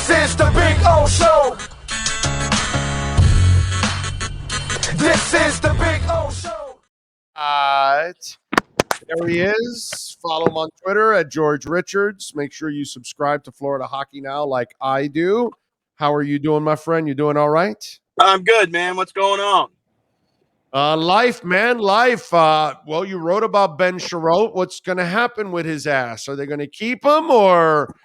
This is the Big O Show. This is the Big O Show. There he is. Follow him on Twitter at George Richards. Make sure you subscribe to Florida Hockey Now like I do. How are you doing, my friend? You doing all right? I'm good, man. What's going on? Life, man, life. Well, you wrote about Ben Sherratt. What's going to happen with his ass? Are they going to keep him or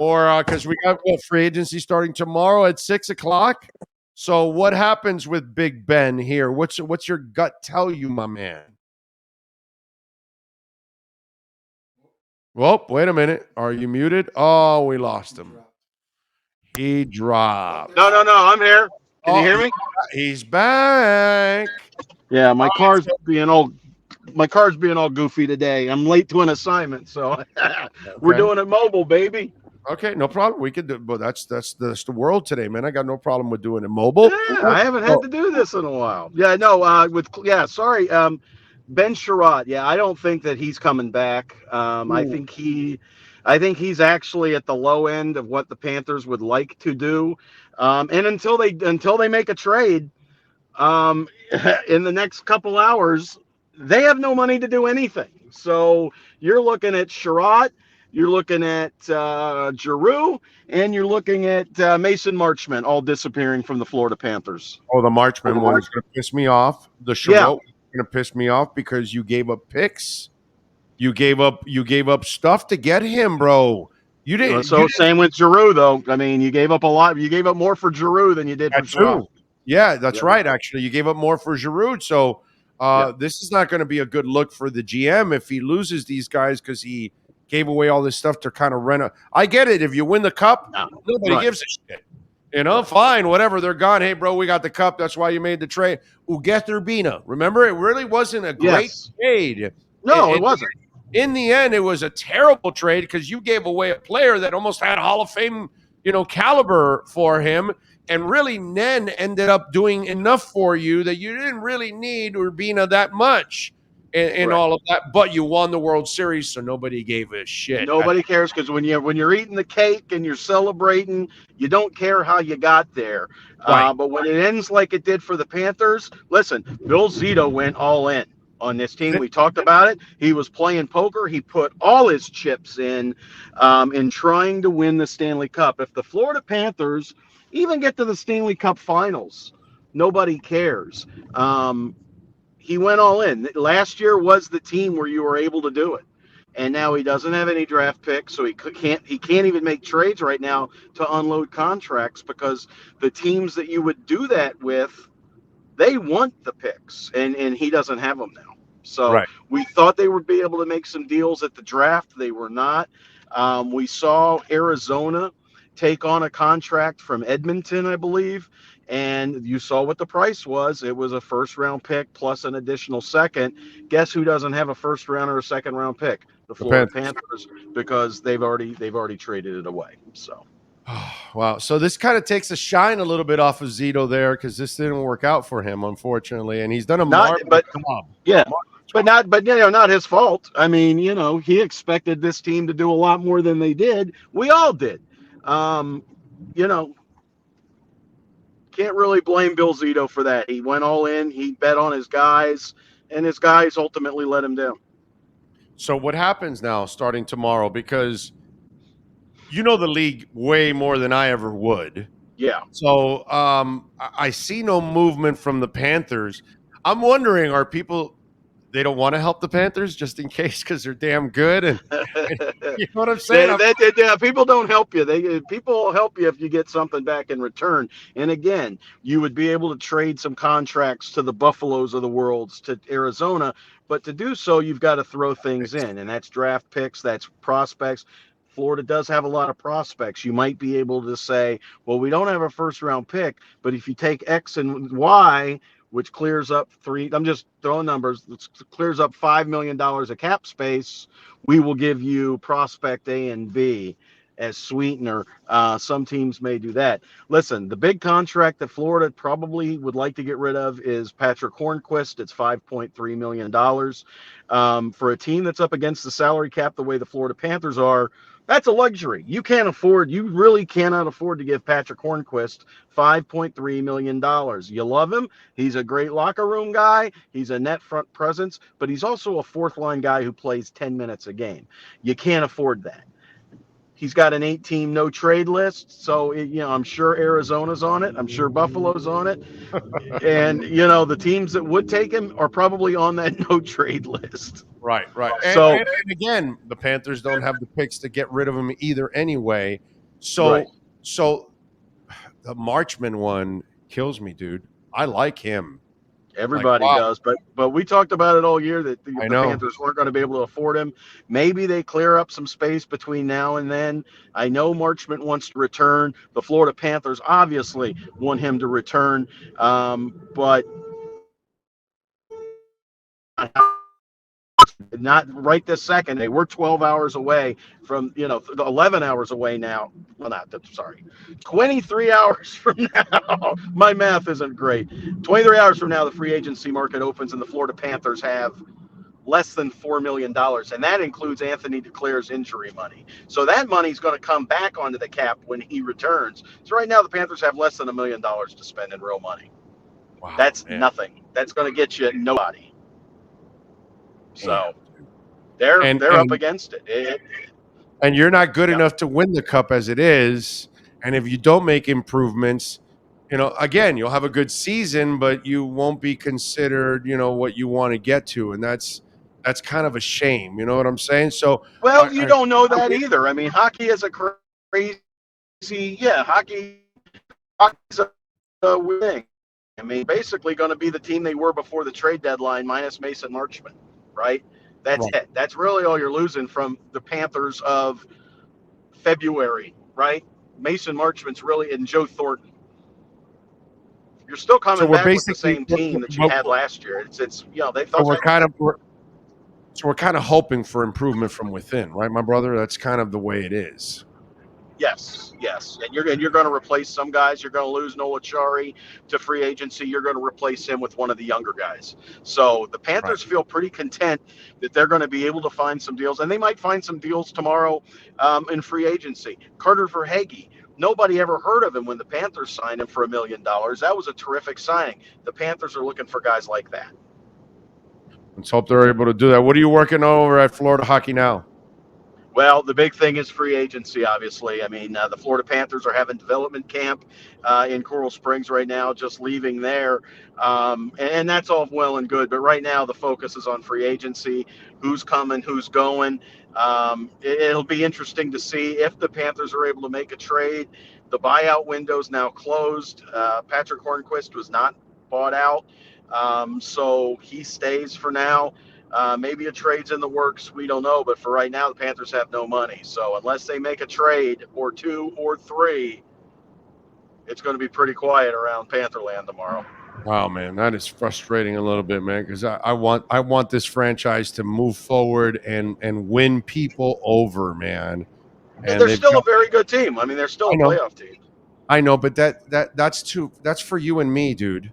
because we got free agency starting tomorrow at 6:00? So what happens with Big Ben here? What's your gut tell you, my man? Well, wait a minute. Are you muted? Oh, we lost him. He dropped. No, I'm here. Can you hear me? He's back. Yeah, my car's being all goofy today. I'm late to an assignment, so we're doing it mobile, baby. Okay, no problem. We could do, but that's the world today, man. I got no problem with doing it mobile. Yeah, I haven't had to do this in a while. Yeah, no, sorry. Ben Sherratt, yeah, I don't think that he's coming back. I think he's actually at the low end of what the Panthers would like to do. And until they make a trade, in the next couple hours, they have no money to do anything. So you're looking at Sherratt, you're looking at Giroux, and you're looking at Mason Marchment all disappearing from the Florida Panthers. Oh, the Marchment one is going to piss me off. The Sherratt is going to piss me off because you gave up picks. You gave up stuff to get him, bro. You didn't. Same with Giroux, though. I mean, you gave up a lot. You gave up more for Giroux than you did for Sherratt. Yeah, that's right. Actually, you gave up more for Giroux. So this is not going to be a good look for the GM if he loses these guys because he gave away all this stuff to kind of rent a. I get it. If you win the cup, nobody gives a shit. You know, fine, whatever. They're gone. Hey, bro, we got the cup. That's why you made the trade. Ugetherbina. Remember, it really wasn't a great trade. No, it wasn't. In the end, it was a terrible trade because you gave away a player that almost had Hall of Fame, caliber for him. And really, Nen ended up doing enough for you that you didn't really need Urbina that much in all of that. But you won the World Series, so nobody gave a shit. Nobody cares because when you're eating the cake and you're celebrating, you don't care how you got there. Right. But when it ends like it did for the Panthers, listen, Bill Zito went all in on this team. We talked about it. He was playing poker. He put all his chips in trying to win the Stanley Cup. If the Florida Panthers even get to the Stanley Cup Finals, nobody cares. He went all in. Last year was the team where you were able to do it, and now he doesn't have any draft picks, so he can't even make trades right now to unload contracts because the teams that you would do that with, they want the picks, and he doesn't have them now. So we thought they would be able to make some deals at the draft. They were not. We saw Arizona take on a contract from Edmonton, I believe, and you saw what the price was. It was a first-round pick plus an additional second. Guess who doesn't have a first-round or a second-round pick? The Florida Panthers, because they've already traded it away. So. Wow. So this kind of takes a shine a little bit off of Zito there because this didn't work out for him, unfortunately, and he's done a marvelous job. Yeah. But not his fault. I mean, he expected this team to do a lot more than they did. We all did. Can't really blame Bill Zito for that. He went all in. He bet on his guys, and his guys ultimately let him down. So what happens now starting tomorrow? Because you know the league way more than I ever would. Yeah. So I see no movement from the Panthers. I'm wondering, are people – they don't want to help the Panthers just in case because they're damn good? And you know what I'm saying? People don't help you. People help you if you get something back in return. And again, you would be able to trade some contracts to the Buffaloes of the world, to Arizona. But to do so, you've got to throw things in, and that's draft picks, that's prospects. Florida does have a lot of prospects. You might be able to say, well, we don't have a first-round pick, but if you take X and Y, which clears up I'm just throwing numbers, it clears up $5 million of cap space, we will give you prospect A and B as sweetener. Some teams may do that. Listen, the big contract that Florida probably would like to get rid of is Patrick Hornquist. It's $5.3 million. For a team that's up against the salary cap the way the Florida Panthers are, That's a luxury. You really cannot afford to give Patrick Hornquist $5.3 million. You love him. He's a great locker room guy. He's a net front presence, but he's also a fourth line guy who plays 10 minutes a game. You can't afford that. He's got an 8-team no trade list. So, I'm sure Arizona's on it. I'm sure Buffalo's on it. And, the teams that would take him are probably on that no trade list. Right. So, And again, the Panthers don't have the picks to get rid of him either anyway. So, right. so the Marchman one kills me, dude. I like him. Everybody wow. does, but we talked about it all year that the Panthers weren't going to be able to afford him. Maybe they clear up some space between now and then. I know Marchment wants to return. The Florida Panthers obviously want him to return, but not right this second. They were 12 hours away from, 11 hours away now. Well, not, sorry, 23 hours from now. My math isn't great. 23 hours from now, the free agency market opens and the Florida Panthers have less than $4 million. And that includes Anthony DeClare's injury money. So that money is going to come back onto the cap when he returns. So right now, the Panthers have less than $1 million to spend in real money. Wow, that's man. Nothing. That's going to get you nobody. So they're up against it. And you're not good enough to win the cup as it is. And if you don't make improvements, again, you'll have a good season, but you won't be considered, what you want to get to. And that's kind of a shame. You know what I'm saying? So, well, you don't know that either. I mean, hockey is a crazy, hockey's a thing. I mean, basically going to be the team they were before the trade deadline minus Mason Marchment, right? That's it. That's really all you're losing from the Panthers of February, right? Mason Marchment's really, and Joe Thornton. You're still coming back with the same team that you had last year. It's they thought. So we're kind of hoping for improvement from within, right, my brother? That's kind of the way it is. Yes, and you're going to replace some guys. You're going to lose Noah Chari to free agency. You're going to replace him with one of the younger guys. So the Panthers feel pretty content that they're going to be able to find some deals, and they might find some deals tomorrow in free agency. Carter Verhaeghe. Nobody ever heard of him when the Panthers signed him for $1 million. That was a terrific signing. The Panthers are looking for guys like that. Let's hope they're able to do that. What are you working on over at Florida Hockey now? Well, the big thing is free agency, obviously. I mean, the Florida Panthers are having development camp in Coral Springs right now, just leaving there. And that's all well and good. But right now, the focus is on free agency, who's coming, who's going. It'll be interesting to see if the Panthers are able to make a trade. The buyout window's now closed. Patrick Hornquist was not bought out, so he stays for now. Maybe a trade's in the works. We don't know. But for right now, the Panthers have no money. So unless they make a trade or two or three, it's going to be pretty quiet around Pantherland tomorrow. Wow, man, that is frustrating a little bit, man, because I want this franchise to move forward and win people over, man. And they're still a very good team. I mean, they're still a playoff team. I know, but that's for you and me, dude.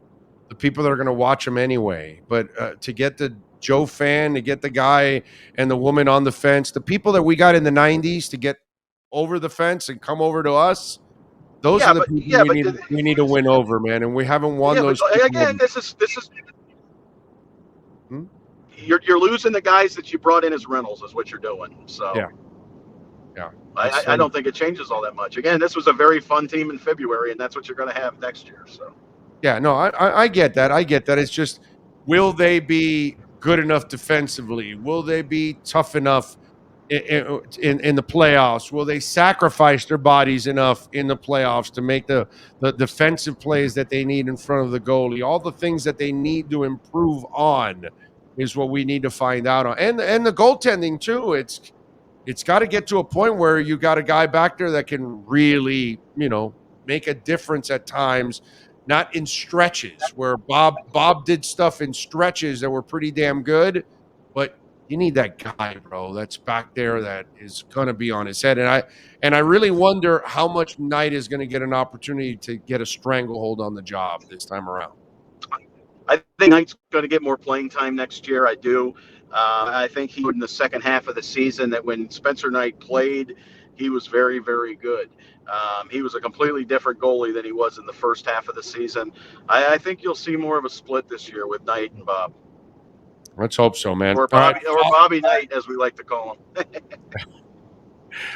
The people that are going to watch them anyway. But to get the Joe fan, to get the guy and the woman on the fence, the people that we got in the 90s to get over the fence and come over to us, those are the people we need to win over, man. And we haven't won those. Again, this is you're losing the guys that you brought in as rentals is what you're doing. So yeah. I don't think it changes all that much. Again, this was a very fun team in February, and that's what you're going to have next year. So yeah, no, I get that. I get that. It's just, will they be good enough defensively? Will they be tough enough in the playoffs? Will they sacrifice their bodies enough in the playoffs to make the defensive plays that they need in front of the goalie? All the things that they need to improve on is what we need to find out on. And the goaltending too. It's got to get to a point where you got a guy back there that can really, make a difference at times. Not in stretches where Bob did stuff in stretches that were pretty damn good, but you need that guy, bro, that's back there that is going to be on his head. And I really wonder how much Knight is going to get an opportunity to get a stranglehold on the job this time around. I think Knight's going to get more playing time next year. I do. I think he would in the second half of the season that when Spencer Knight played he was very, very good. He was a completely different goalie than he was in the first half of the season. I think you'll see more of a split this year with Knight and Bob, Let's hope so, man. or All right. Bobby Knight, as we like to call him.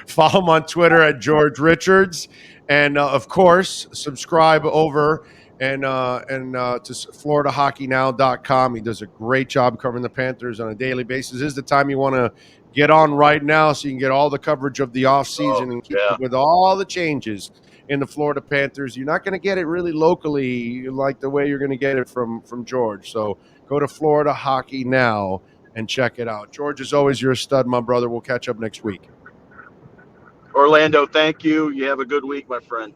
Follow him on Twitter at George Richards. And of course, subscribe over to FloridaHockeyNow.com. He does a great job covering the Panthers on a daily basis. This is the time you want to get on right now so you can get all the coverage of the offseason and keep yeah. up with all the changes in the Florida Panthers. You're not going to get it really locally like the way you're going to get it from George. So go to Florida Hockey Now and check it out. George, as always, you're a stud, my brother. We'll catch up next week. Orlando, thank you. You have a good week, my friend.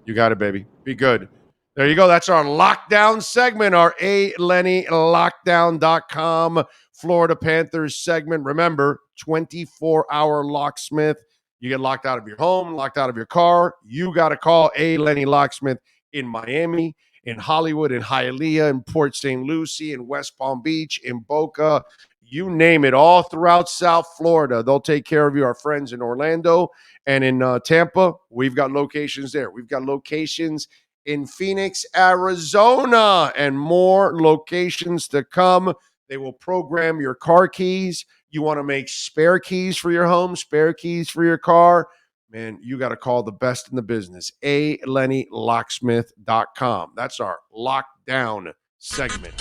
You got it, baby. Be good. There you go. That's our lockdown segment, our ALennyLockdown.com Florida Panthers segment. Remember, 24-hour locksmith. You get locked out of your home, locked out of your car. You got to call A. Lenny Locksmith in Miami, in Hollywood, in Hialeah, in Port St. Lucie, in West Palm Beach, in Boca. You name it, all throughout South Florida. They'll take care of you. Our friends in Orlando and in Tampa, we've got locations there. We've got locations in Phoenix, Arizona, and more locations to come. They will program your car keys. You want to make spare keys for your home, spare keys for your car. Man, you got to call the best in the business, ALennyLocksmith.com. That's our lockdown segment.